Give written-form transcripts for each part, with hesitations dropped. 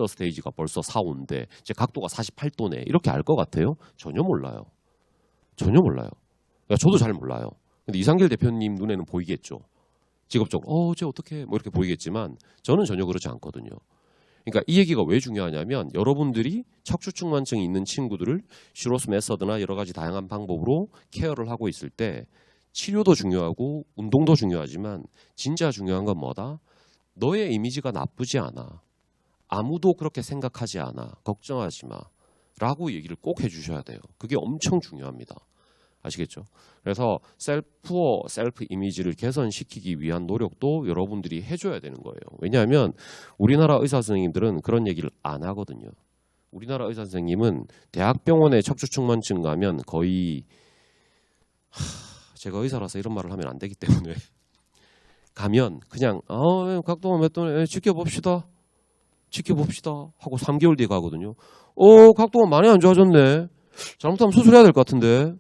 스테이지가 벌써 4, 5인데 이제 각도가 48도네. 이렇게 알 것 같아요? 전혀 몰라요. 전혀 몰라요. 그러니까 저도 잘 몰라요. 근데 이상길 대표님 눈에는 보이겠죠. 직업적으로 쟤 어떻게 뭐 이렇게 보이겠지만 저는 전혀 그렇지 않거든요. 그러니까 이 얘기가 왜 중요하냐면 여러분들이 척추측만증이 있는 친구들을 슈로스 메서드나 여러 가지 다양한 방법으로 케어를 하고 있을 때 치료도 중요하고 운동도 중요하지만 진짜 중요한 건 뭐다? 너의 이미지가 나쁘지 않아. 아무도 그렇게 생각하지 않아. 걱정하지 마. 라고 얘기를 꼭 해주셔야 돼요. 그게 엄청 중요합니다. 아시겠죠? 그래서 셀프 이미지를 개선시키기 위한 노력도 여러분들이 해줘야 되는 거예요. 왜냐하면 우리나라 의사 선생님들은 그런 얘기를 안 하거든요. 우리나라 의사 선생님은 대학병원에 척추측만증 가면 거의 제가 의사라서 이런 말을 하면 안 되기 때문에 가면 그냥 각도가 몇 도네 지켜봅시다 하고 3개월 뒤에 가거든요. 각도가 많이 안 좋아졌네. 잘못하면 수술해야 될 것 같은데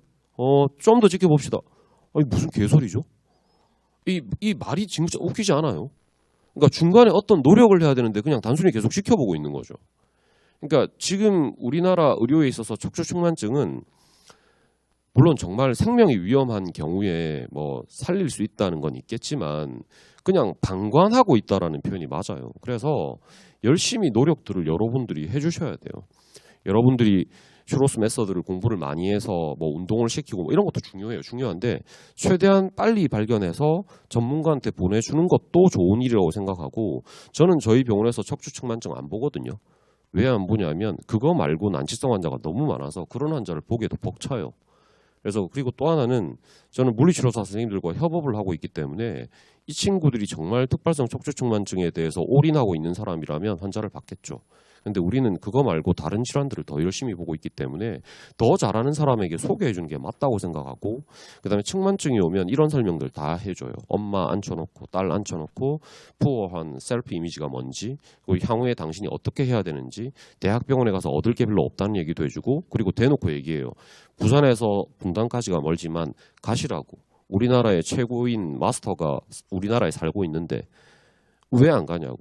좀 더 지켜봅시다. 아니 무슨 개소리죠? 이 말이 진짜 웃기지 않아요? 그러니까 중간에 어떤 노력을 해야 되는데 그냥 단순히 계속 지켜보고 있는 거죠. 그러니까 지금 우리나라 의료에 있어서 척추측만증은 물론 정말 생명이 위험한 경우에 뭐 살릴 수 있다는 건 있겠지만 그냥 방관하고 있다라는 표현이 맞아요. 그래서 열심히 노력들을 여러분들이 해주셔야 돼요. 여러분들이 슈로스 메서드를 공부를 많이 해서 뭐 운동을 시키고 뭐 이런 것도 중요해요. 중요한데 최대한 빨리 발견해서 전문가한테 보내주는 것도 좋은 일이라고 생각하고 저는 저희 병원에서 척추측만증 안 보거든요. 왜 안 보냐면 그거 말고 난치성 환자가 너무 많아서 그런 환자를 보기에도 벅차요. 그래서 그리고 또 하나는 저는 물리치료사 선생님들과 협업을 하고 있기 때문에 이 친구들이 정말 특발성 척추측만증에 대해서 올인하고 있는 사람이라면 환자를 받겠죠. 근데 우리는 그거 말고 다른 질환들을 더 열심히 보고 있기 때문에 더 잘하는 사람에게 소개해 주는 게 맞다고 생각하고 그다음에 측만증이 오면 이런 설명들 다 해줘요. 엄마 앉혀놓고 딸 앉혀놓고 푸어한 셀프 이미지가 뭔지 그리고 향후에 당신이 어떻게 해야 되는지 대학병원에 가서 얻을 게 별로 없다는 얘기도 해주고 그리고 대놓고 얘기해요. 부산에서 분당까지가 멀지만 가시라고. 우리나라의 최고인 마스터가 우리나라에 살고 있는데 왜 안 가냐고.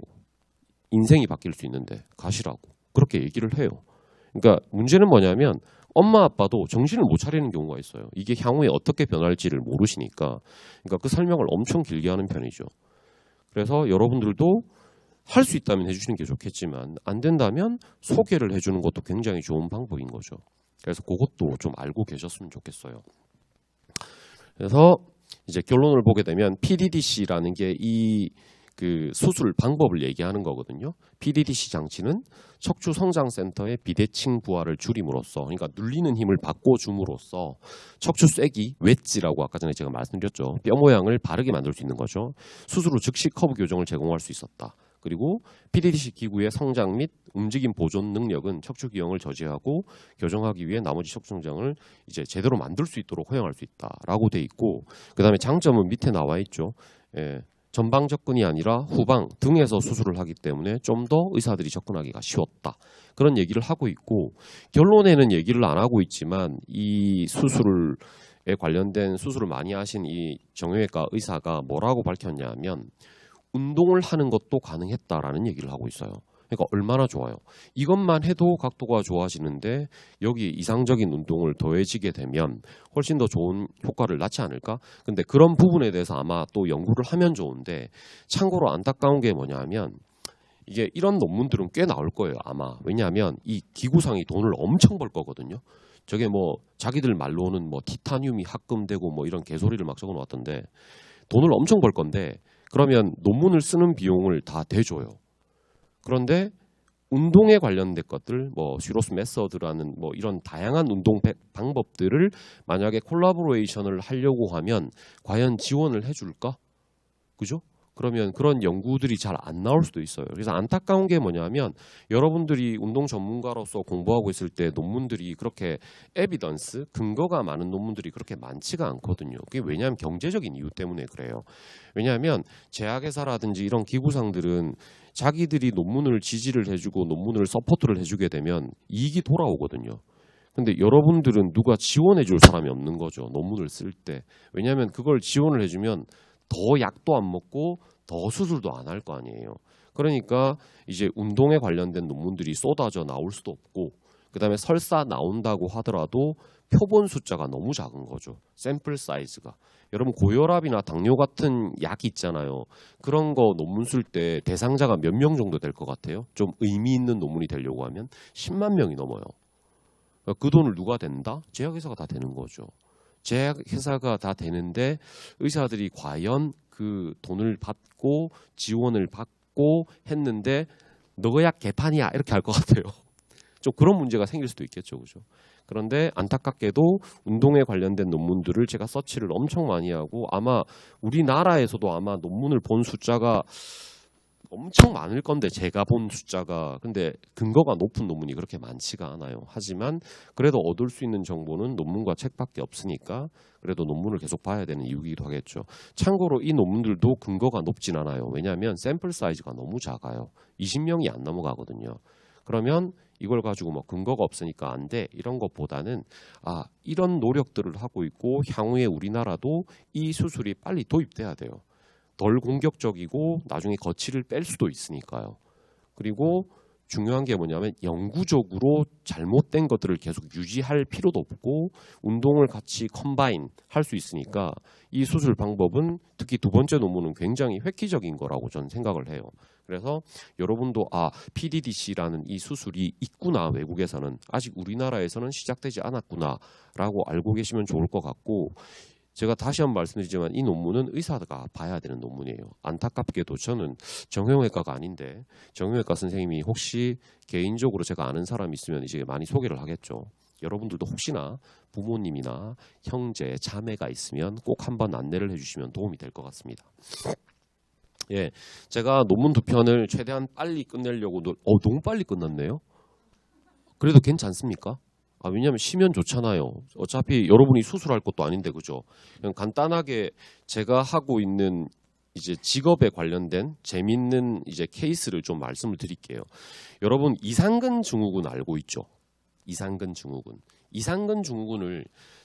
인생이 바뀔 수 있는데 가시라고. 그렇게 얘기를 해요. 그러니까 문제는 뭐냐면 엄마 아빠도 정신을 못 차리는 경우가 있어요. 이게 향후에 어떻게 변할지를 모르시니까. 그러니까 그 설명을 엄청 길게 하는 편이죠. 그래서 여러분들도 할 수 있다면 해주시는 게 좋겠지만 안 된다면 소개를 해주는 것도 굉장히 좋은 방법인 거죠. 그래서 그것도 좀 알고 계셨으면 좋겠어요. 그래서 이제 결론을 보게 되면 PDDC라는 게 그 수술 방법을 얘기하는 거거든요. PDDC 장치는 척추 성장센터의 비대칭 부하를 줄임으로써 그러니까 눌리는 힘을 바꿔줌으로써 척추 쐐기, 웨지라고 아까 전에 제가 말씀드렸죠. 뼈 모양을 바르게 만들 수 있는 거죠. 수술 후 즉시 커브 교정을 제공할 수 있었다. 그리고 PDDC 기구의 성장 및 움직임 보존 능력은 척추 기형을 저지하고 교정하기 위해 나머지 척추 성장을 이제 제대로 만들 수 있도록 허용할 수 있다라고 돼 있고 그다음에 장점은 밑에 나와 있죠. 전방 접근이 아니라 후방 등에서 수술을 하기 때문에 좀 더 의사들이 접근하기가 쉬웠다. 그런 얘기를 하고 있고 결론에는 얘기를 안 하고 있지만 이 수술에 관련된 수술을 많이 하신 이 정형외과 의사가 뭐라고 밝혔냐면 운동을 하는 것도 가능했다라는 얘기를 하고 있어요. 그러니까 얼마나 좋아요. 이것만 해도 각도가 좋아지는데 여기 이상적인 운동을 더해지게 되면 훨씬 더 좋은 효과를 낳지 않을까? 근데 그런 부분에 대해서 아마 또 연구를 하면 좋은데 참고로 안타까운 게 뭐냐면 이게 이런 논문들은 꽤 나올 거예요. 아마. 왜냐하면 이 기구상이 돈을 엄청 벌 거거든요. 저게 뭐 자기들 말로는 뭐 티타늄이 합금되고 뭐 이런 개소리를 막 적어놓았던데 돈을 엄청 벌 건데 그러면 논문을 쓰는 비용을 다 대줘요. 그런데 운동에 관련된 것들, 뭐 슈로스 메서드라는 뭐 이런 다양한 운동 방법들을 만약에 콜라보레이션을 하려고 하면 과연 지원을 해줄까? 그죠? 그러면 그런 연구들이 잘 안 나올 수도 있어요. 그래서 안타까운 게 뭐냐면 여러분들이 운동 전문가로서 공부하고 있을 때 논문들이 그렇게 에비던스, 근거가 많은 논문들이 그렇게 많지가 않거든요. 그게 왜냐하면 경제적인 이유 때문에 그래요. 왜냐하면 제약회사라든지 이런 기구상들은 자기들이 논문을 지지를 해주고 논문을 서포트를 해주게 되면 이익이 돌아오거든요. 근데 여러분들은 누가 지원해 줄 사람이 없는 거죠. 논문을 쓸 때. 왜냐하면 그걸 지원을 해주면 더 약도 안 먹고 더 수술도 안 할 거 아니에요. 그러니까 이제 운동에 관련된 논문들이 쏟아져 나올 수도 없고, 그다음에 설사 나온다고 하더라도 표본 숫자가 너무 작은 거죠. 샘플 사이즈가. 여러분 고혈압이나 당뇨 같은 약이 있잖아요. 그런 거 논문 쓸 때 대상자가 몇 명 정도 될 것 같아요? 좀 의미 있는 논문이 되려고 하면 10만 명이 넘어요. 그 돈을 누가 댄다? 제약회사가 다 되는 거죠. 제약회사가 다 되는데 의사들이 과연 그 돈을 받고 지원을 받고 했는데 너야 개판이야 이렇게 할 것 같아요. 좀 그런 문제가 생길 수도 있겠죠. 그죠? 그런데 안타깝게도 운동에 관련된 논문들을 제가 서치를 엄청 많이 하고 아마 우리나라에서도 아마 논문을 본 숫자가 엄청 많을 건데 제가 본 숫자가 근데 근거가 높은 논문이 그렇게 많지가 않아요. 하지만 그래도 얻을 수 있는 정보는 논문과 책밖에 없으니까 그래도 논문을 계속 봐야 되는 이유이기도 하겠죠. 참고로 이 논문들도 근거가 높진 않아요. 왜냐하면 샘플 사이즈가 너무 작아요. 20명이 안 넘어가거든요. 그러면 이걸 가지고 뭐 근거가 없으니까 안 돼 이런 것보다는 이런 노력들을 하고 있고 향후에 우리나라도 이 수술이 빨리 도입돼야 돼요. 덜 공격적이고 나중에 거치를 뺄 수도 있으니까요. 그리고 중요한 게 뭐냐면 영구적으로 잘못된 것들을 계속 유지할 필요도 없고 운동을 같이 컴바인 할 수 있으니까 이 수술 방법은 특히 두 번째 논문은 굉장히 획기적인 거라고 저는 생각을 해요. 그래서 여러분도 PDDC라는 이 수술이 있구나, 외국에서는 아직 우리나라에서는 시작되지 않았구나 라고 알고 계시면 좋을 것 같고, 제가 다시 한번 말씀드리지만 이 논문은 의사가 봐야 되는 논문이에요. 안타깝게도 저는 정형외과가 아닌데 정형외과 선생님이 혹시 개인적으로 제가 아는 사람이 있으면 이제 많이 소개를 하겠죠. 여러분들도 혹시나 부모님이나 형제, 자매가 있으면 꼭 한번 안내를 해주시면 도움이 될 것 같습니다. 예, 제가 논문 2편을 최대한 빨리 끝내려고 너무 빨리 끝났네요. 그래도 괜찮습니까? 왜냐하면 쉬면 좋잖아요. 어차피 여러분이 수술할 것도 아닌데 그죠? 그냥 간단하게 제가 하고 있는 이제 직업에 관련된 재밌는 이제 케이스를 좀 말씀을 드릴게요. 여러분 이상근 증후군 알고 있죠? 이상근 증후군. 이상근 증후군을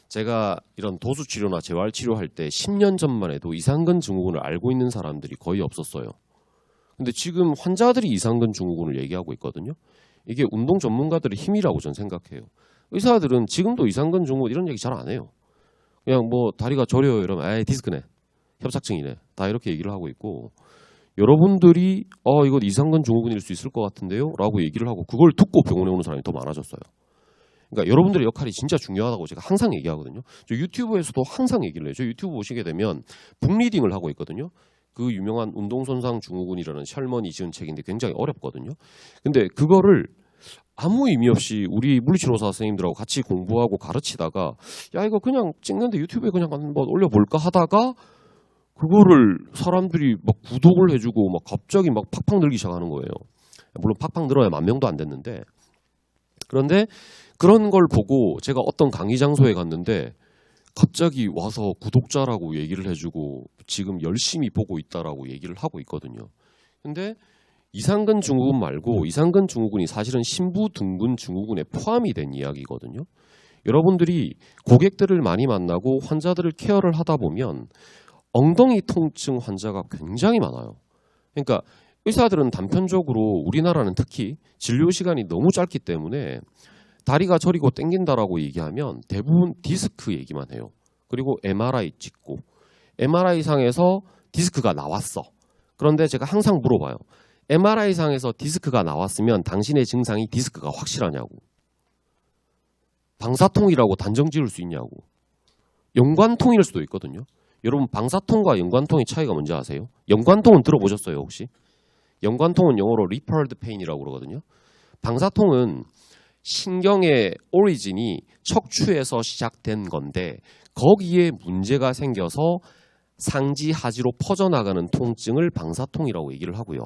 제가 이런 도수 치료나 재활 치료할 때 10년 전만 해도 이상근 증후군을 알고 있는 사람들이 거의 없었어요. 근데 지금 환자들이 이상근 증후군을 얘기하고 있거든요. 이게 운동 전문가들의 힘이라고 저는 생각해요. 의사들은 지금도 이상근 증후군 이런 얘기 잘 안 해요. 그냥 뭐 다리가 저려요 이러면 디스크네, 협착증이네, 다 이렇게 얘기를 하고 있고, 여러분들이 이거 이상근 증후군일 수 있을 것 같은데요 라고 얘기를 하고 그걸 듣고 병원에 오는 사람이 더 많아졌어요. 그러니까 여러분들의 역할이 진짜 중요하다고 제가 항상 얘기하거든요. 저 유튜브에서도 항상 얘기를 해요. 저 유튜브 보시게 되면 북리딩을 하고 있거든요. 그 유명한 운동손상 증후군이라는 셜먼이 지은 책인데 굉장히 어렵거든요. 근데 그거를 아무 의미 없이 우리 물리치료사 선생님들하고 같이 공부하고 가르치다가 이거 그냥 찍는데 유튜브에 그냥 한번 올려볼까 하다가 그거를 사람들이 막 구독을 해주고 막 갑자기 막 팍팍 늘기 시작하는 거예요. 물론 팍팍 늘어야 10,000명도 안 됐는데, 그런데 그런 걸 보고 제가 어떤 강의 장소에 갔는데 갑자기 와서 구독자라고 얘기를 해주고 지금 열심히 보고 있다라고 얘기를 하고 있거든요. 근데 이상근 증후군 말고 이상근 증후군이 사실은 신부등분 증후군에 포함이 된 이야기거든요. 여러분들이 고객들을 많이 만나고 환자들을 케어를 하다 보면 엉덩이 통증 환자가 굉장히 많아요. 그러니까 의사들은 단편적으로 우리나라는 특히 진료 시간이 너무 짧기 때문에 다리가 저리고 땡긴다라고 얘기하면 대부분 디스크 얘기만 해요. 그리고 MRI 찍고 MRI 상에서 디스크가 나왔어. 그런데 제가 항상 물어봐요. MRI 상에서 디스크가 나왔으면 당신의 증상이 디스크가 확실하냐고. 방사통이라고 단정 지을 수 있냐고. 연관통일 수도 있거든요. 여러분 방사통과 연관통의 차이가 뭔지 아세요? 연관통은 들어보셨어요 혹시? 연관통은 영어로 referred pain이라고 그러거든요. 방사통은 신경의 오리진이 척추에서 시작된 건데 거기에 문제가 생겨서 상지 하지로 퍼져나가는 통증을 방사통이라고 얘기를 하고요.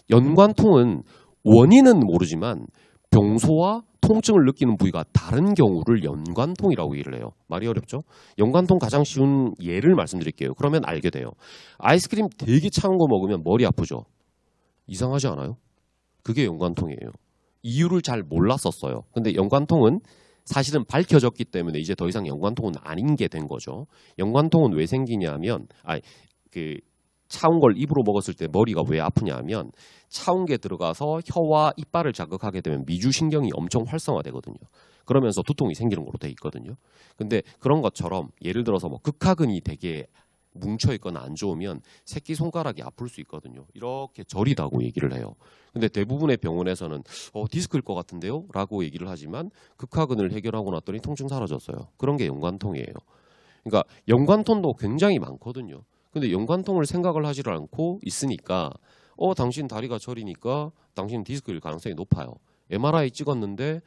연관통은 원인은 모르지만 병소와 통증을 느끼는 부위가 다른 경우를 연관통이라고 얘기를 해요. 말이 어렵죠? 연관통 가장 쉬운 예를 말씀드릴게요. 그러면 알게 돼요. 아이스크림 되게 차운 거 먹으면 머리 아프죠? 이상하지 않아요? 그게 연관통이에요. 이유를 잘 몰랐었어요. 근데 연관통은 사실은 밝혀졌기 때문에 이제 더 이상 연관통은 아닌 게 된 거죠. 연관통은 왜 생기냐면 차운 걸 입으로 먹었을 때 머리가 왜 아프냐 하면 차운 게 들어가서 혀와 이빨을 자극하게 되면 미주신경이 엄청 활성화되거든요. 그러면서 두통이 생기는 걸로 돼 있거든요. 근데 그런 것처럼 예를 들어서 뭐 극하근이 되게 뭉쳐 있거나 안 좋으면 새끼손가락이 아플 수 있거든요. 이렇게 저리다고 얘기를 해요. 근데 대부분의 병원에서는 디스크일 것 같은데요? 라고 얘기를 하지만 극하근을 해결하고 났더니 통증 사라졌어요. 그런 게 연관통이에요. 그러니까 연관통도 굉장히 많거든요. 근데 연관통을 생각을 하지를 않고 있으니까 당신 다리가 저리니까 당신 디스크일 가능성이 높아요. MRI 찍었는데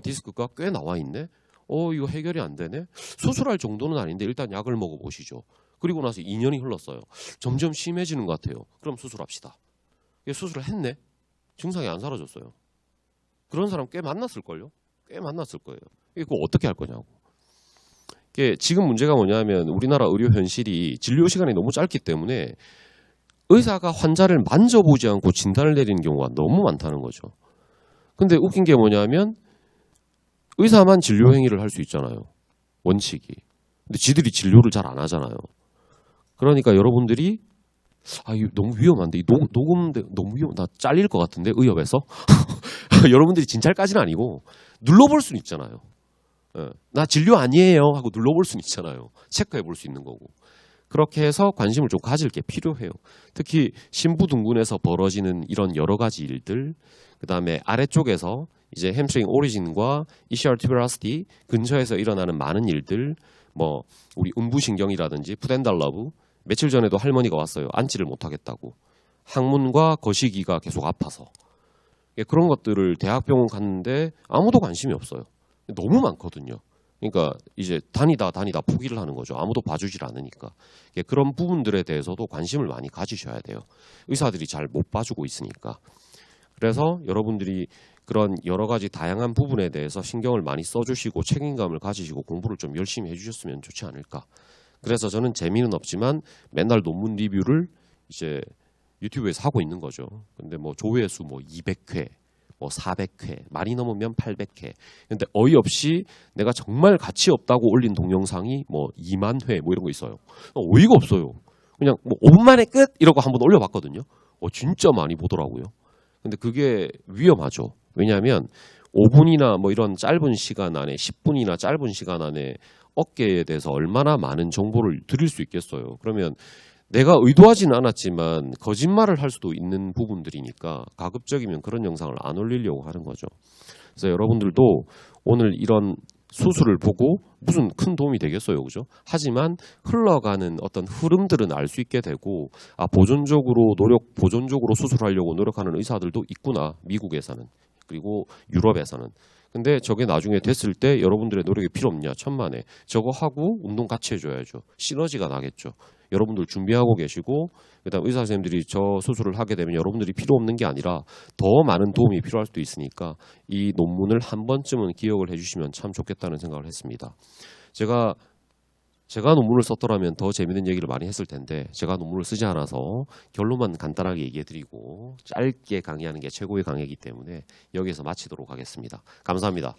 디스크가 꽤 나와 있네. 이거 해결이 안 되네. 수술할 정도는 아닌데 일단 약을 먹어보시죠. 그리고 나서 2년이 흘렀어요. 점점 심해지는 것 같아요. 그럼 수술합시다. 수술을 했네. 증상이 안 사라졌어요. 그런 사람 꽤 만났을걸요. 꽤 만났을 거예요. 이거 어떻게 할 거냐고. 지금 문제가 뭐냐면 우리나라 의료 현실이 진료 시간이 너무 짧기 때문에 의사가 환자를 만져보지 않고 진단을 내리는 경우가 너무 많다는 거죠. 근데 웃긴 게 뭐냐면 의사만 진료 행위를 할 수 있잖아요. 원칙이. 근데 지들이 진료를 잘 안 하잖아요. 그러니까 여러분들이 이거 너무 위험한데 이 녹음 너무 나 잘릴 것 같은데 의협에서 여러분들이 진찰까지는 아니고 눌러볼 수는 있잖아요. 나 진료 아니에요 하고 눌러볼 수는 있잖아요. 체크해 볼 수 있는 거고. 그렇게 해서 관심을 좀 가질 게 필요해요. 특히 신부둥근에서 벌어지는 이런 여러 가지 일들, 그 다음에 아래쪽에서 이제 햄스트링 오리진과 이시알 튜베라시티 근처에서 일어나는 많은 일들, 뭐 우리 음부신경이라든지 푸덴달러브, 며칠 전에도 할머니가 왔어요. 앉지를 못하겠다고. 항문과 거시기가 계속 아파서. 그런 것들을 대학병원 갔는데 아무도 관심이 없어요. 너무 많거든요. 그러니까 이제 다니다 포기를 하는 거죠. 아무도 봐주질 않으니까. 그런 부분들에 대해서도 관심을 많이 가지셔야 돼요. 의사들이 잘 못 봐주고 있으니까. 그래서 여러분들이 그런 여러 가지 다양한 부분에 대해서 신경을 많이 써주시고 책임감을 가지시고 공부를 좀 열심히 해주셨으면 좋지 않을까. 그래서 저는 재미는 없지만 맨날 논문 리뷰를 이제 유튜브에서 하고 있는 거죠. 근데 뭐 조회수 200회, 400회, 많이 넘으면 800회. 근데 어이없이 내가 정말 가치 없다고 올린 동영상이 2만 회 이런 거 있어요. 어이가 없어요. 그냥 5분 만에 끝 이러고 한번 올려봤거든요. 진짜 많이 보더라고요. 근데 그게 위험하죠. 왜냐하면 5분이나 이런 짧은 시간 안에 10분이나 짧은 시간 안에 어깨에 대해서 얼마나 많은 정보를 드릴 수 있겠어요. 그러면 내가 의도하진 않았지만 거짓말을 할 수도 있는 부분들이니까 가급적이면 그런 영상을 안 올리려고 하는 거죠. 그래서 여러분들도 오늘 이런 수술을 보고 무슨 큰 도움이 되겠어요, 그죠? 하지만 흘러가는 어떤 흐름들은 알 수 있게 되고 보존적으로 수술하려고 노력하는 의사들도 있구나, 미국에서는. 그리고 유럽에서는. 근데 저게 나중에 됐을 때 여러분들의 노력이 필요 없냐, 천만에. 저거 하고 운동 같이 해줘야죠. 시너지가 나겠죠. 여러분들 준비하고 계시고 그다음 의사 선생님들이 저 수술을 하게 되면 여러분들이 필요 없는 게 아니라 더 많은 도움이 필요할 수도 있으니까 이 논문을 한 번쯤은 기억을 해주시면 참 좋겠다는 생각을 했습니다. 제가 논문을 썼더라면 더 재밌는 얘기를 많이 했을 텐데 제가 논문을 쓰지 않아서 결론만 간단하게 얘기해드리고 짧게 강의하는 게 최고의 강의이기 때문에 여기서 마치도록 하겠습니다. 감사합니다.